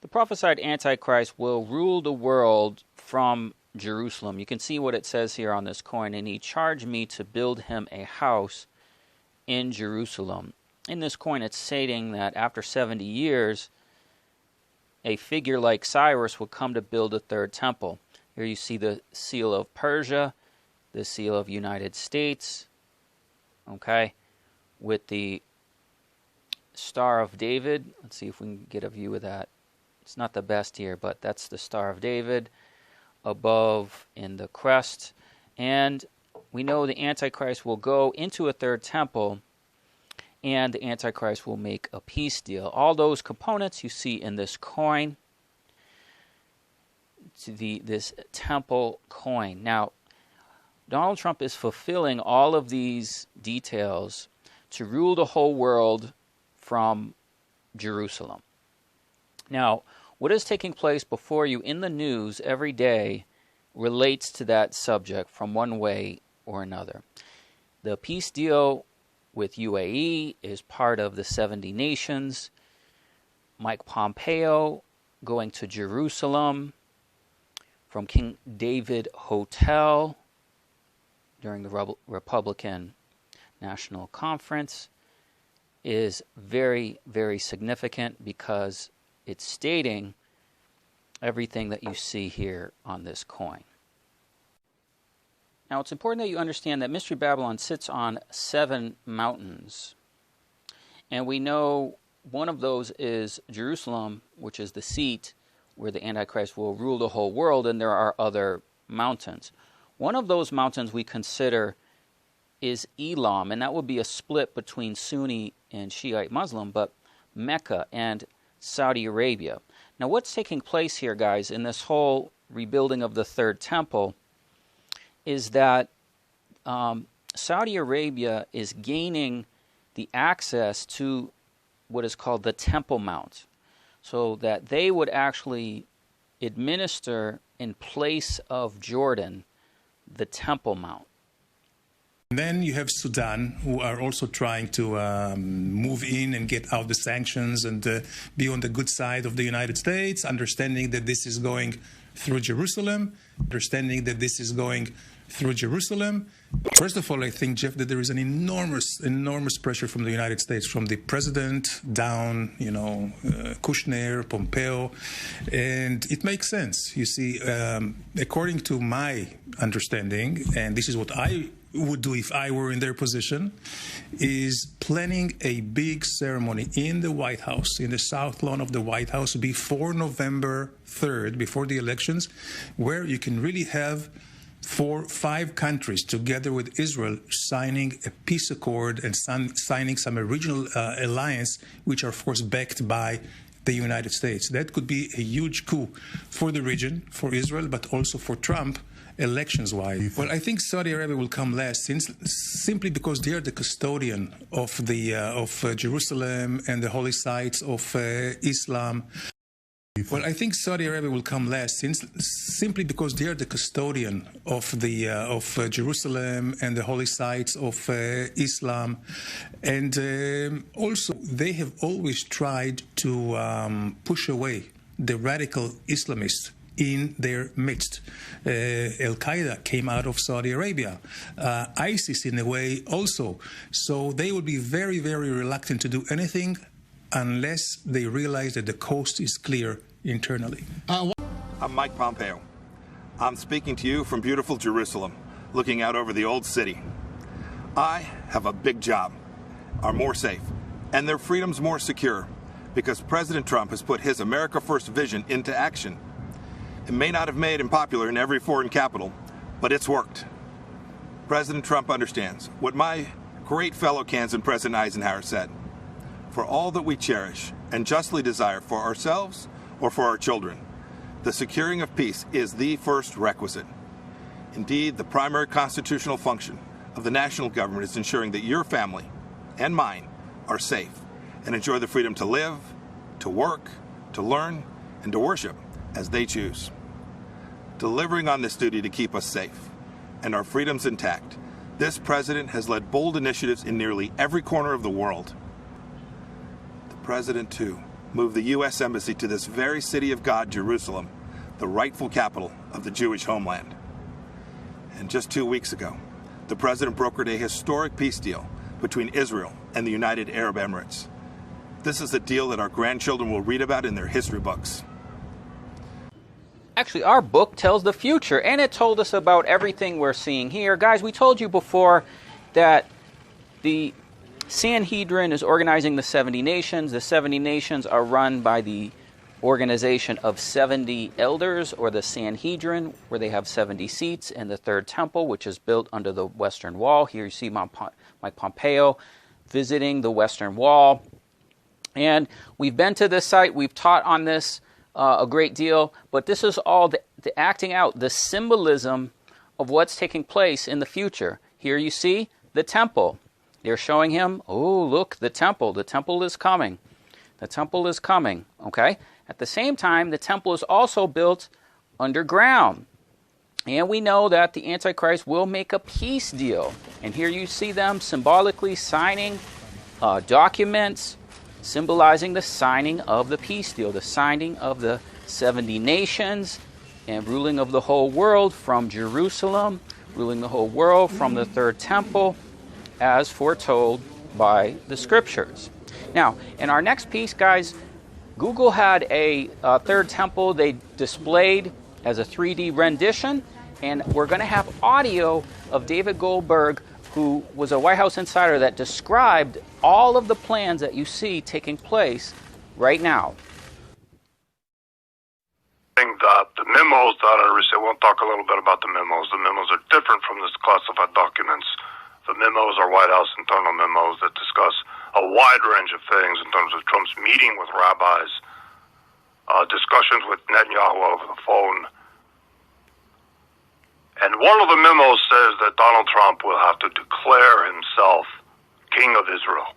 The prophesied Antichrist will rule the world from Jerusalem. You can see what it says here on this coin. And he charged me to build him a house in Jerusalem. In this coin, it's stating that after 70 years, a figure like Cyrus will come to build a third temple. Here you see the seal of Persia, the seal of United States, okay, with the Star of David. Let's see if we can get a view of that. It's not the best here, but that's the Star of David above in the crest. And we know the Antichrist will go into a third temple, and the Antichrist will make a peace deal. All those components you see in this coin, this temple coin. Now, Donald Trump is fulfilling all of these details to rule the whole world from Jerusalem. Now, what is taking place before you in the news every day relates to that subject from one way or another. The peace deal with UAE is part of the 70 nations. Mike Pompeo going to Jerusalem from King David Hotel during the Republican National Conference is very, very significant because it's stating everything that you see here on this coin. Now, it's important that you understand that Mystery Babylon sits on 7 mountains. And we know one of those is Jerusalem, which is the seat where the Antichrist will rule the whole world, and there are other mountains. One of those mountains we consider is Elam, and that would be a split between Sunni and Shiite Muslim, but Mecca and Saudi Arabia. Now, what's taking place here, guys, in this whole rebuilding of the third temple is that Saudi Arabia is gaining the access to what is called the Temple Mount, so that they would actually administer in place of Jordan the Temple Mount. And then you have Sudan, who are also trying to move in and get out the sanctions and be on the good side of the United States, understanding that this is going through Jerusalem, First of all, I think, Jeff, that there is an enormous pressure from the United States, from the president down, Kushner, Pompeo, and it makes sense. You see, according to my understanding, and this is what I would do if I were in their position, is planning a big ceremony in the White House, in the South Lawn of the White House, before November 3rd, before the elections, where you can really have 4-5 countries together with Israel signing a peace accord and signing some regional alliance, which are, of course, backed by the United States. That could be a huge coup for the region, for Israel, but also for Trump, elections-wise. Well, I think Saudi Arabia will come last, simply because they are the custodian of Jerusalem and the holy sites of Islam. Well, I think Saudi Arabia will come last, simply because they are the custodian of Jerusalem and the holy sites of Islam, and also they have always tried to push away the radical Islamists in their midst. Al-Qaeda came out of Saudi Arabia, ISIS in a way also. So they will be very, very reluctant to do anything unless they realize that the coast is clear internally. I'm Mike Pompeo. I'm speaking to you from beautiful Jerusalem, looking out over the old city. I have a big job, are more safe, and their freedoms more secure, because President Trump has put his America First vision into action. It may not have made him popular in every foreign capital, but it's worked. President Trump understands what my great fellow Kansan President Eisenhower said: for all that we cherish and justly desire for ourselves or for our children, the securing of peace is the first requisite. Indeed, the primary constitutional function of the national government is ensuring that your family and mine are safe and enjoy the freedom to live, to work, to learn, and to worship as they choose. Delivering on this duty to keep us safe and our freedoms intact, this president has led bold initiatives in nearly every corner of the world. The president, too, move the U.S. Embassy to this very city of God, Jerusalem, the rightful capital of the Jewish homeland. And just 2 weeks ago, the president brokered a historic peace deal between Israel and the United Arab Emirates. This is a deal that our grandchildren will read about in their history books. Actually, our book tells the future, and it told us about everything we're seeing here. Guys, we told you before that the Sanhedrin is organizing the 70 nations. The 70 nations are run by the organization of 70 elders, or the Sanhedrin, where they have 70 seats, and the third temple, which is built under the Western Wall. Here you see Mike Pompeo visiting the Western Wall. And we've been to this site. We've taught on this a great deal. But this is all the acting out, the symbolism of what's taking place in the future. Here you see the temple. They're showing him, oh, look, the temple. The temple is coming. The temple is coming, okay? At the same time, the temple is also built underground. And we know that the Antichrist will make a peace deal. And here you see them symbolically signing documents symbolizing the signing of the peace deal, the signing of the 70 nations and ruling of the whole world from Jerusalem, ruling the whole world from the third temple, as foretold by the scriptures. Now, in our next piece, guys, Google had a third temple they displayed as a 3D rendition, and we're going to have audio of David Goldberg, who was a White House insider that described all of the plans that you see taking place right now. The memos that I received, we'll talk a little bit about the memos. The memos are different from the classified documents. The memos are White House internal memos that discuss a wide range of things in terms of Trump's meeting with rabbis, discussions with Netanyahu over the phone. And one of the memos says that Donald Trump will have to declare himself king of Israel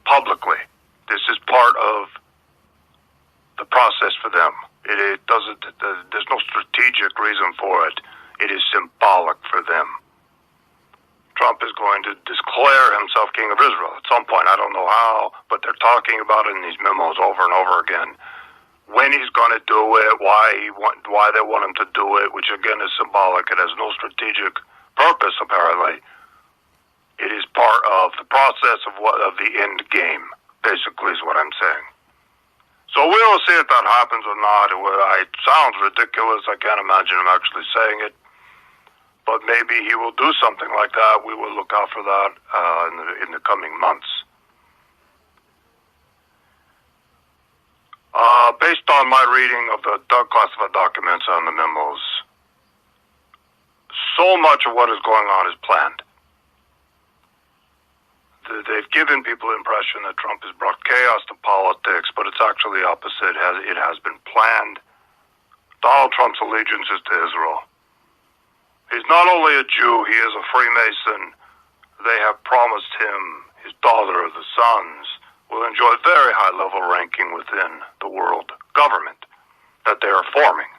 publicly. This is part of the process for them. It doesn't. There's no strategic reason for it. It is symbolic for them. Trump is going to declare himself king of Israel at some point. I don't know how, but they're talking about it in these memos over and over again. When he's going to do it, why they want him to do it, which again is symbolic. It has no strategic purpose, apparently. It is part of the process of the end game, basically, is what I'm saying. So we will see if that happens or not. It sounds ridiculous. I can't imagine him actually saying it. But maybe he will do something like that. We will look out for that in the coming months. Based on my reading of the classified documents and the memos, so much of what is going on is planned. They've given people the impression that Trump has brought chaos to politics, but it's actually the opposite. It has been planned. Donald Trump's allegiance is to Israel. He's not only a Jew, he is a Freemason. They have promised him, his daughter, the sons, will enjoy very high-level ranking within the world government that they are forming,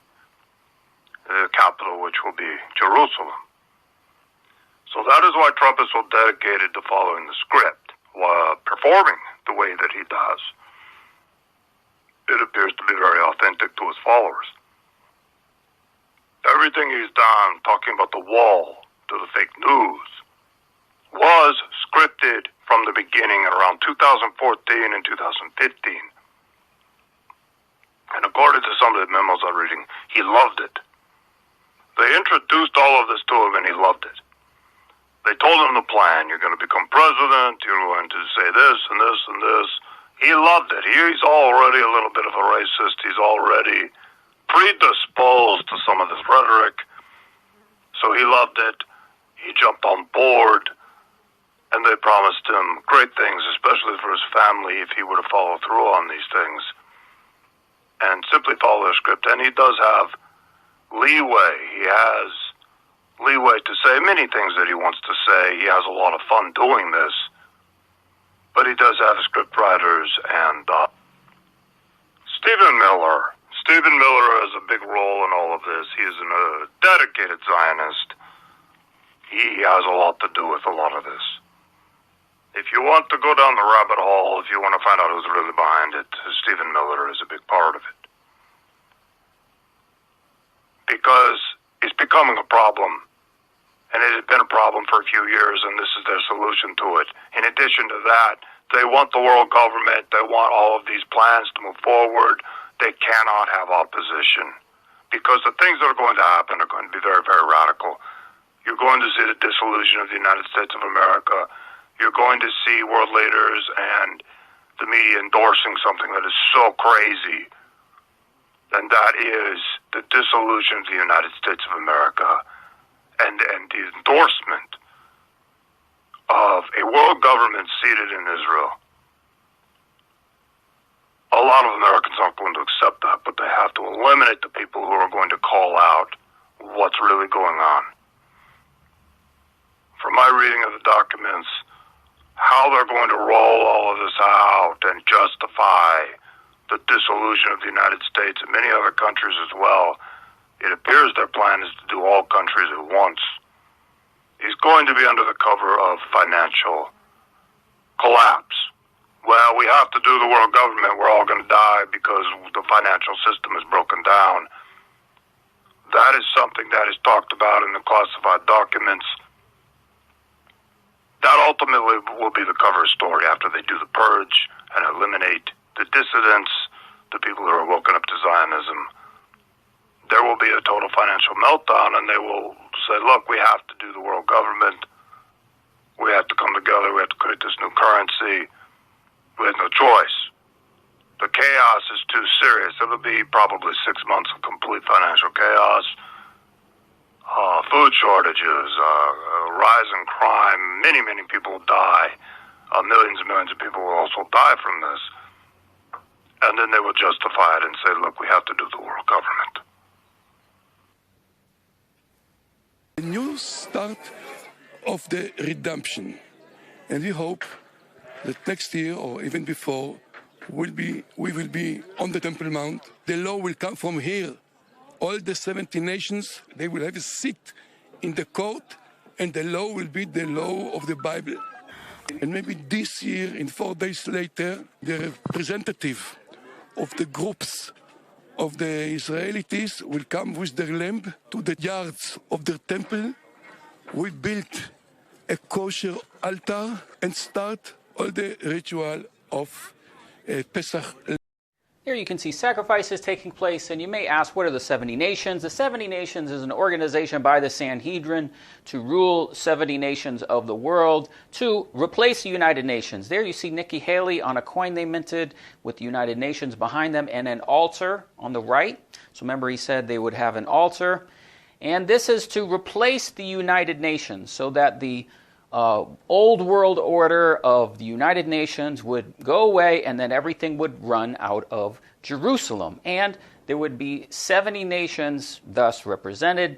the capital which will be Jerusalem. So that is why Trump is so dedicated to following the script, while performing the way that he does. It appears to be very authentic to his followers. Everything he's done, talking about the wall to the fake news, was scripted from the beginning at around 2014 and 2015. And according to some of the memos I'm reading, he loved it. They introduced all of this to him and he loved it. They told him the plan. You're going to become president. You're going to say this and this and this. He loved it. He's already a little bit of a racist. He's already predisposed to some of this rhetoric. So he loved it. He jumped on board. And they promised him great things, especially for his family, if he were to follow through on these things and simply follow their script. And he does have leeway. He has leeway to say many things that he wants to say. He has a lot of fun doing this. But he does have script writers and Stephen Miller. Stephen Miller has a big role in all of this. He is a dedicated Zionist. He has a lot to do with a lot of this. If you want to go down the rabbit hole, if you want to find out who's really behind it, Stephen Miller is a big part of it. Because it's becoming a problem, and it has been a problem for a few years, and this is their solution to it. In addition to that, they want the world government, they want all of these plans to move forward. They cannot have opposition, because the things that are going to happen are going to be very, very radical. You're going to see the dissolution of the United States of America. You're going to see world leaders and the media endorsing something that is so crazy, and that is the dissolution of the United States of America and the endorsement of a world government seated in Israel. A lot of Americans aren't going to accept that, but they have to eliminate the people who are going to call out what's really going on. From my reading of the documents, how they're going to roll all of this out and justify the dissolution of the United States and many other countries as well, it appears their plan is to do all countries at once. Is going to be under the cover of financial collapse. Well, we have to do the world government. We're all going to die because the financial system is broken down. That is something that is talked about in the classified documents. That ultimately will be the cover story after they do the purge and eliminate the dissidents, the people who are woken up to Zionism. There will be a total financial meltdown, and they will say, look, we have to do the world government. We have to come together. We have to create this new currency. We have no choice. The chaos is too serious. It'll be probably 6 months of complete financial chaos. Food shortages, rise in crime, many, many people will die. Millions and millions of people will also die from this. And then they will justify it and say, look, we have to do the world government. The new start of the redemption. And we hope that next year or even before, we will be on the Temple Mount. The law will come from here. All the 70 nations, they will have a seat in the court, and the law will be the law of the Bible. And maybe this year, in 4 days later, the representative of the groups of the Israelites will come with their lamb to the yards of their temple. We build a kosher altar and start all the ritual of Pesach. Here you can see sacrifices taking place, and you may ask, what are the 70 nations? The 70 nations is an organization by the Sanhedrin to rule 70 nations of the world, to replace the United Nations. There you see Nikki Haley on a coin they minted with the United Nations behind them and an altar on the right. So remember, he said they would have an altar. And this is to replace the United Nations so that the old world order of the United Nations would go away, and then everything would run out of Jerusalem. And there would be 70 nations thus represented.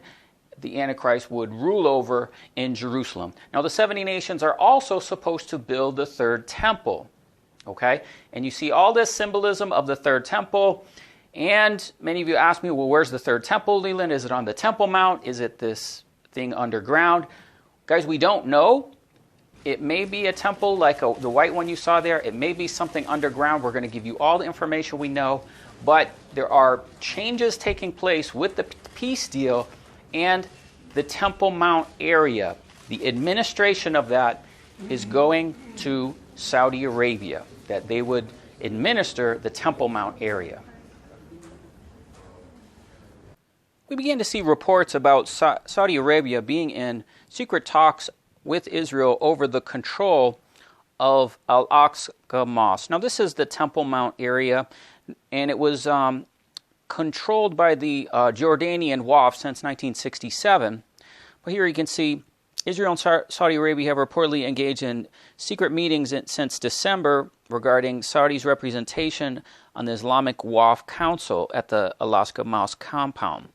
The Antichrist would rule over in Jerusalem. Now, the 70 nations are also supposed to build the third temple. Okay? And you see all this symbolism of the third temple. And many of you ask me, well, where's the third temple, Leland? Is it on the Temple Mount? Is it this thing underground? Guys, we don't know. It may be a temple like the white one you saw there. It may be something underground. We're going to give you all the information we know. But there are changes taking place with the peace deal and the Temple Mount area. The administration of that is going to Saudi Arabia, that they would administer the Temple Mount area. We began to see reports about Saudi Arabia being in secret talks with Israel over the control of Al-Aqsa Mosque. Now, this is the Temple Mount area, and it was controlled by the Jordanian Waqf since 1967. But here you can see Israel and Saudi Arabia have reportedly engaged in secret meetings since December regarding Saudi's representation on the Islamic Waqf Council at the Al-Aqsa Mosque compound.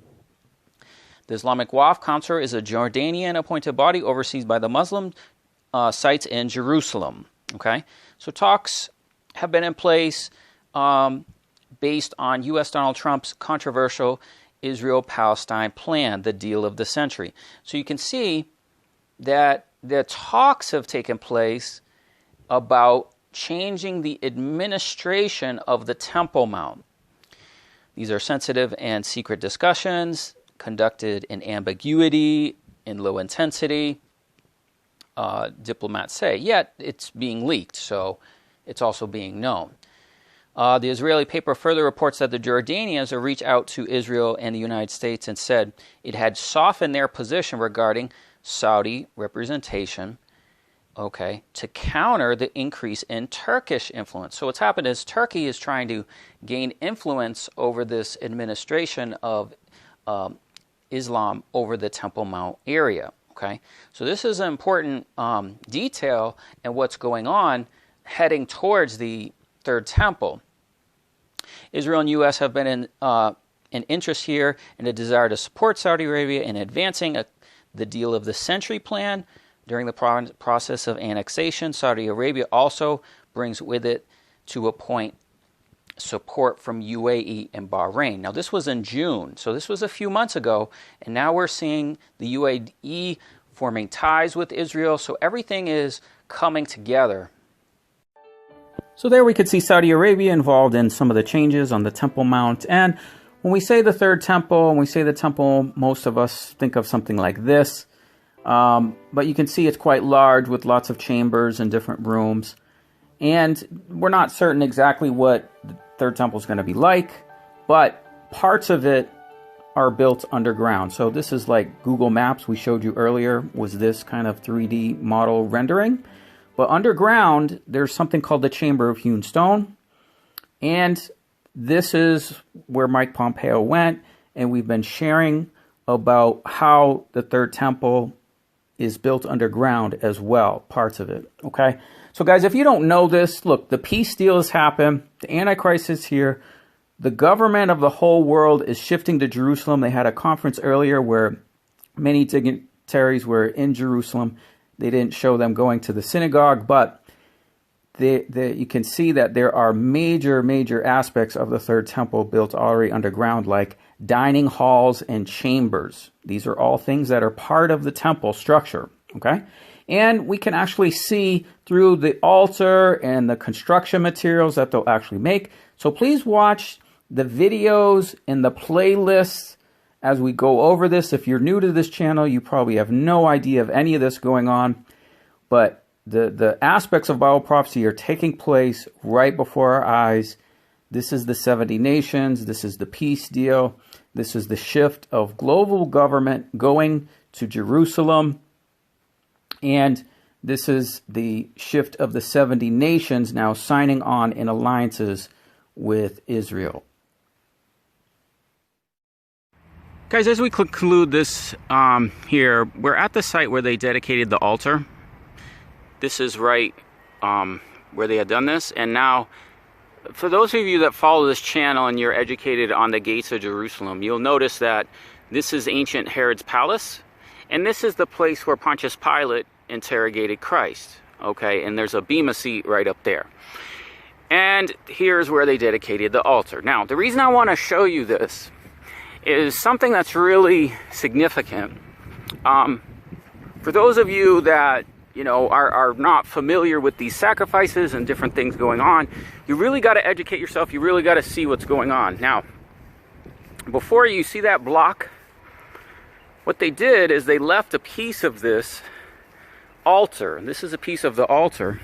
The Islamic Waqf Council is a Jordanian-appointed body overseen by the Muslim sites in Jerusalem. Okay, so talks have been in place based on U.S. Donald Trump's controversial Israel-Palestine plan, the deal of the century. So you can see that the talks have taken place, about changing the administration of the Temple Mount. These are sensitive and secret discussions conducted in ambiguity, in low intensity, diplomats say. Yet it's being leaked, so it's also being known. The Israeli paper further reports that the Jordanians have reached out to Israel and the United States and said it had softened their position regarding Saudi representation, to counter the increase in Turkish influence. So what's happened is Turkey is trying to gain influence over this administration of Islam over the Temple Mount area. So this is an important detail in what's going on heading towards the Third Temple. Israel and U.S. have been in an interest here and a desire to support Saudi Arabia in advancing the deal of the Century Plan during the process of annexation. Saudi Arabia also brings with it to a point support from UAE and Bahrain. Now this was in June, so this was a few months ago, and now we're seeing the UAE forming ties with Israel, so everything is coming together. So there we could see Saudi Arabia involved in some of the changes on the Temple Mount. And when we say the Third Temple, when we say the temple, most of us think of something like this. But you can see it's quite large with lots of chambers and different rooms. And we're not certain exactly what the Third Temple is going to be like, but parts of it are built underground. So this is like Google Maps we showed you earlier, was this kind of 3D model rendering. But underground, there's something called the Chamber of Hewn Stone. And this is where Mike Pompeo went. And we've been sharing about how the Third Temple is built underground as well, parts of it. So guys, if you don't know this, look, the peace deal has happened. The Antichrist is here. The government of the whole world is shifting to Jerusalem. They had a conference earlier where many dignitaries were in Jerusalem. They didn't show them going to the synagogue, but you can see that there are major aspects of the Third Temple built already underground, like dining halls and chambers. These are all things that are part of the temple structure, And we can actually see through the altar and the construction materials that they'll actually make. So please watch the videos and the playlists as we go over this. If you're new to this channel, you probably have no idea of any of this going on. But the aspects of Bible prophecy are taking place right before our eyes. This is the 70 nations. This is the peace deal. This is the shift of global government going to Jerusalem. And this is the shift of the 70 nations now signing on in alliances with Israel. Guys, as we conclude this here, we're at the site where they dedicated the altar. This is right where they had done this. And now, for those of you that follow this channel and you're educated on the gates of Jerusalem, you'll notice that this is ancient Herod's palace. And this is the place where Pontius Pilate interrogated Christ. And there's a bema seat right up there. And here's where they dedicated the altar. Now, the reason I want to show you this is something that's really significant. For those of you that are not familiar with these sacrifices and different things going on, you really got to educate yourself. You really got to see what's going on. Now, before you see that block, what they did is they left a piece of this altar. This is a piece of the altar.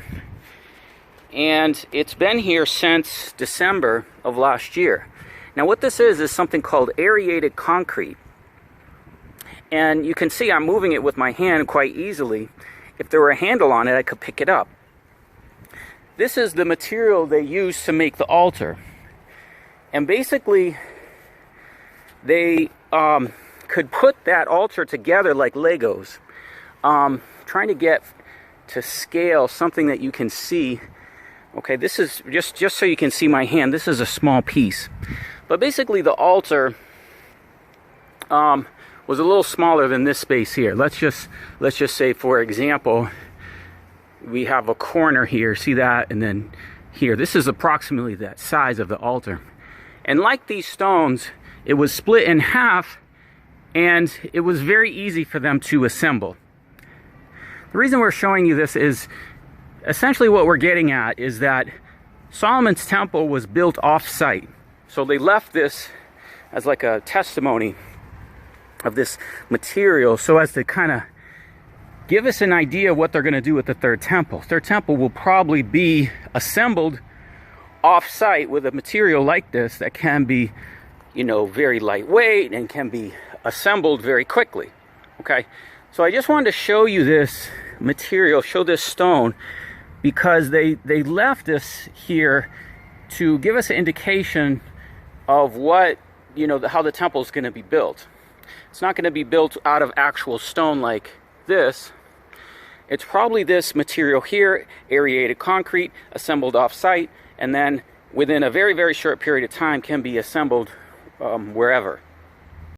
And it's been here since December of last year. Now what this is something called aerated concrete. And you can see I'm moving it with my hand quite easily. If there were a handle on it, I could pick it up. This is the material they use to make the altar. And basically, they could put that altar together like Legos. Trying to get to scale something that you can see. This is just so you can see my hand. This is a small piece. But basically the altar was a little smaller than this space here. Let's just say, for example, we have a corner here. See that? And then here. This is approximately that size of the altar. And like these stones, it was split in half, and it was very easy for them to assemble. The reason we're showing you this is essentially what we're getting at is that Solomon's temple was built off-site. So they left this as like a testimony of this material so as to kind of give us an idea of what they're going to do with the third temple. Third temple will probably be assembled off-site with a material like this that can be, you know, very lightweight and can be assembled very quickly. Okay, so I just wanted to show you this material, show this stone, because they left this here to give us an indication of what, you know, how the temple is going to be built. It's not going to be built out of actual stone like this. It's probably this material here, aerated concrete, assembled off-site, and then within a very, very short period of time can be assembled wherever.